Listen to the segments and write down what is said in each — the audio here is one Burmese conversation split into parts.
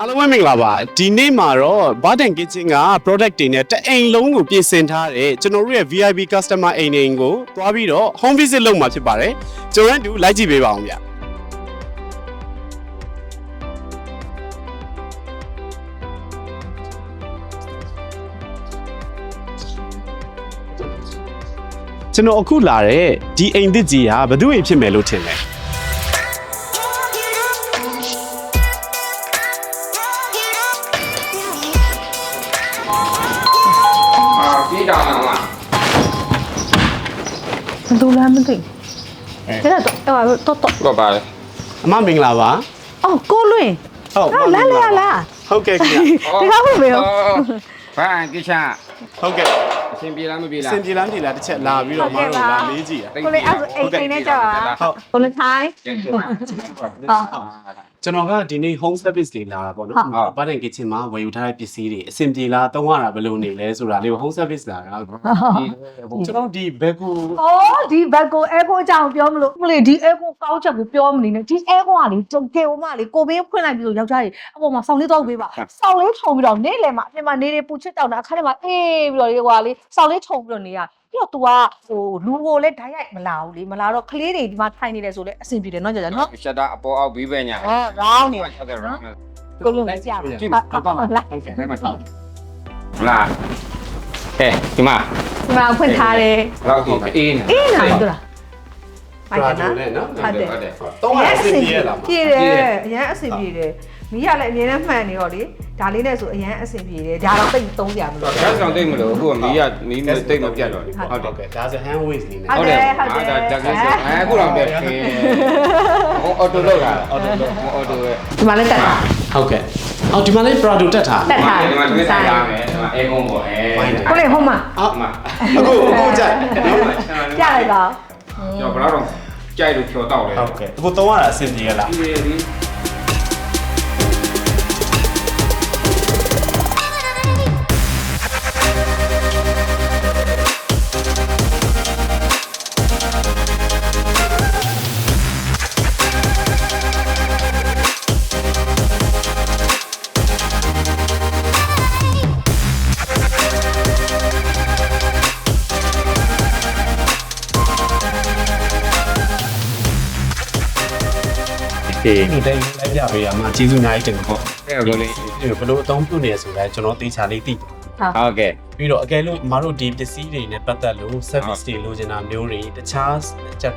အားလုံးပဲမင်္ဂလာပါဒီနေ့မှာတော့ Barden Kitchen က product တွေနဲ့တအိမ်လုံးကိုပြင်ဆင်ထားတယ်ကျွန်တော်တို့ရဲ့ VIP customer အိမ်တွေကိုတွားပြီးတော့ home visit လုပ်မှာဖြစ်ပါတယ်ကျွန်တော်တို့လိုက်ကြည့်ပေးပါအောင်ဗျကျွန်တော်အခုလာတဲ့ဒီအိမ်သစ်ကြီးဟာဘယ်သူအိမ်ဖြစ်မယ်လို့ထင်လဲဒီတောင်အောင်လား ဒူလာမသိတဲ့တော့ဘာပါလဲ အမမင်္ဂလာပါ အော်ကိုလွင် ဟုတ်လာဟုတ်ကဲ့ခင်ဗျ ဒီကောင်းမေရော ဘာကိစ္စ ဟုတ်ကဲ့ အရှင်ပြေလားမပြေလား စင်ပြေလားတစ်ချက်လာပြီးတော့မတို့လာမေးကြည့်ရ ကိုလေးအဲ့အိမ်နဲ့ကြာပါကိုလေးထိုင်ကျွန်တော်ကဒီနေ့ home service တွေလာတာပေါ့နော်။ Barden Kitchen မှာဝယ်ယူထားတဲ့ပစ္စည်းတွေအဆင်ပြေလားသုံးရတာဘယ်လိုနေလဲဆိုတာလေးကို home service လာတာ။ကျွန်တော်ဒီဘက်ကို အော်ဒီဘက်ကိုအဲကိုအကြောင်းပြောမလို့မလေးဒီအဲကိုကောင်းချက်ကိုပြောမနေနဲ့ဒီအဲကိုကလေကြုံကေဦးမလေးကိုဘေးဖွင့်လိုက်ပြီးတော့ယောက်ျားကြီးအပေါ်မှာဆောင်းလေးတော့ပေးပါဆောင်းလေးထုံပြီးတော့နေလေမှာအပြင်မှာနေနေပူချစ်တောင်းတာအခါထဲမှာအေးပြီးတော့လေကွာလေဆောင်းလေးထုံပြီးတော့နေရပြီးတော့ तू ကဟိုလူကိုလည်းဓာတ်ရိုက်မလာဘူးလေမလာတော့ကလေးတွေဒီမှာထိုင်နေတယ်ဆိုလဲအဆင်ပြေတယ်နော်ကြာကြာနော် ရှက်တာအပေါ်အောက်ပြီးပဲညာ ရောင်းနေ ဟုတ်ကဲ့ရောင်းမယ် ကိုလုံးလိုက်ကြပါ ကြည့်ပါပါလာဟုတ်ကဲ့လိုက်မှာလာဟဲ့ဒီမှာ ဒီမှာဖွင့်ထားတယ် လောက်ဒီအေးနေ အေးနာပြီလား ပရာဒိုနဲ့နော် ဟုတ်တယ် သုံးရအဆင်ပြေရလား ပြေတယ်အရင်အဆင်ပြေတယ်မီးရလည်းအမြဲတမ်းမှန်နေတော့လေဒါလေးနဲ့ဆိုအရင်အဆင်ပြေတယ်ဒါတော့တိတ်သုံးကြမလို့ ဓာတ်ဆောင်တိတ်မလို့အခုကမီးတိတ်မပြတ်တော့ဟုတ်တယ်ဒါဆို hand waste နေနေ ဟုတ်တယ်ဒါကိစ္စအခုတော့ပြည့်အော်တိုလောက်တာအော်တိုပဲ ဒီမှာလည်းတက်တာ ဟုတ်ကဲ့အော်ဒီမှာလေး Prado တက်ထား တက်ထား ဒီမှာတွေ့တာရမယ်ဒီမှာအဲကုန်းပေါ့ကိုလေဟိုမှာ အော်အခုကြိုက် ပြလိုက်ပါ ကျွန်တော်ဘယ်တော့ကြိုက်လို့ဖြောတော့လေ ဟုတ်ကဲ့အခုသုံးရတာအဆင်ပြေရလား ဒီဒီတိုင်လိုက်ပြပေးရမှာကျေးဇူးအများကြီးတင်ပါပေါ့ အဲ့လိုလေး ဘယ်လိုအသုံးပြုနေဆိုလဲကျွန်တော်သေချာလေးသိ ဟုတ်ကဲ့ ပြီးတော့အကယ်လို့မတို့ဒီပစ္စည်းတွေနဲ့ပတ်သက်လို့ service တွေလိုချင်တာမျိုးတွေတခြား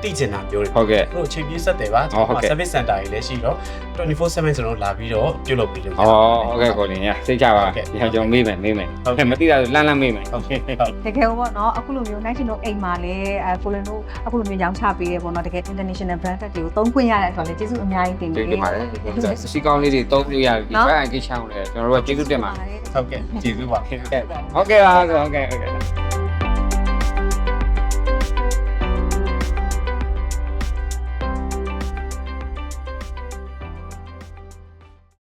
သိချင်တာမျိုးတွေ ဟုတ်ကဲ့ တို့ချိန်ပြေးဆက်တယ်ပါ service center တွေလည်းရှိတော့24/7ကျွန်တော်လာပြီးတော့ပြုလုပ်ပေးလို့ ဟုတ်ကဲ့ကိုလင်းရစိတ်ချပါဒီဟာကျွန်တော်မေးမယ်ဟုတ်ကဲ့မသိတာလမ်းမေးမယ် ဟုတ်ကဲ့ တကယ်ပေါ့နော်အခုလိုမျိုးနိုင်ရှင်တို့အိမ်မှာလည်းကိုလင်တို့အခုလိုမျိုးရောင်းချပေးတယ်ပေါ့နော်တကယ် international brand တွေကိုသုံးခွင့်ရတဲ့အတွက်လည်းကျေးဇူးအများကြီးတင်ပါတယ်စီကောင်းလေးတွေသုံးလို့ရတယ်ဒီဘက်အကိချောင်းလေကျွန်တော်တို့ကကျေးဇူးတင်ပါတယ် ဟုတ်ကဲ့ကျေးဇူးပါ ဟုတ်ကဲ့ပါဟုတ်ကဲ့